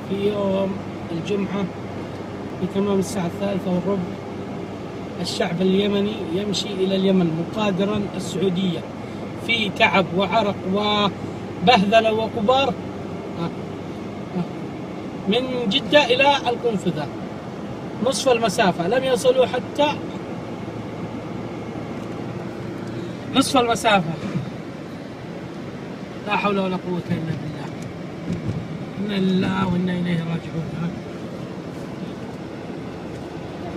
في يوم الجمعة في تمام الساعة 3:15 الشعب اليمني يمشي إلى اليمن مقادرا السعودية في تعب وعرق وبهذلة وقبار من جدة إلى القنفذة نصف المسافة، لم يصلوا حتى نصف المسافة. لا حول ولا قوة إلا بالله، إنا لله وإنا إليه راجعون.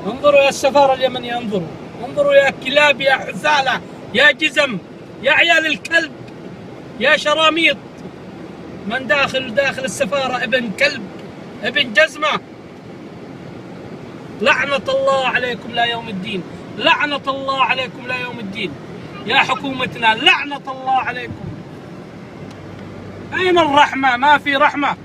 انظروا يا السفارة اليمنية، انظروا يا كلاب، يا حثالة، يا جزم، يا عيال الكلب، يا شراميط، من داخل السفارة ابن كلب، ابن جزمة. لعنة الله عليكم لا يوم الدين، لعنة الله عليكم لا يوم الدين يا حكومتنا، لعنة الله عليكم. أين الرحمة؟ ما في رحمة.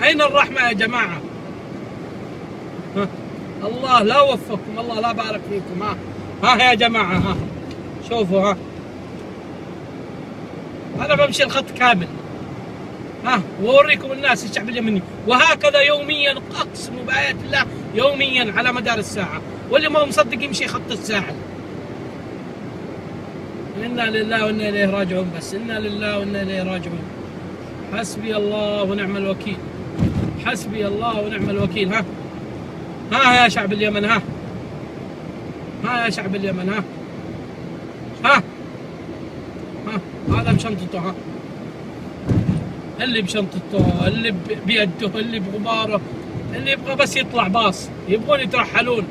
أين الرحمة يا جماعة؟ الله لا وفقكم، الله لا بارك فيكم. يا جماعة، شوفوا، أنا بمشي الخط كامل، وأوريكم الناس الشعب اليمني، وهكذا يوميا، أقسم بآيات الله يوميا على مدار الساعة، واللي ما هو مصدق يمشي خط الساعة. إنا لله وإنا إليه راجعون، بس إنا لله وإنا إليه راجعون. حسبي الله ونعم الوكيل، حسبي الله ونعم الوكيل. يا شعب اليمن، يا شعب اليمن، هذا بشنطته، اللي بشنطته، اللي بيده، اللي بغباره، اللي يبغى بس يطلع باص، يبغون يترحلون.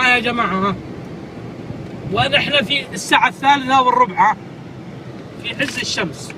يا جماعة، ونحن في الساعة 3:15 في عز الشمس.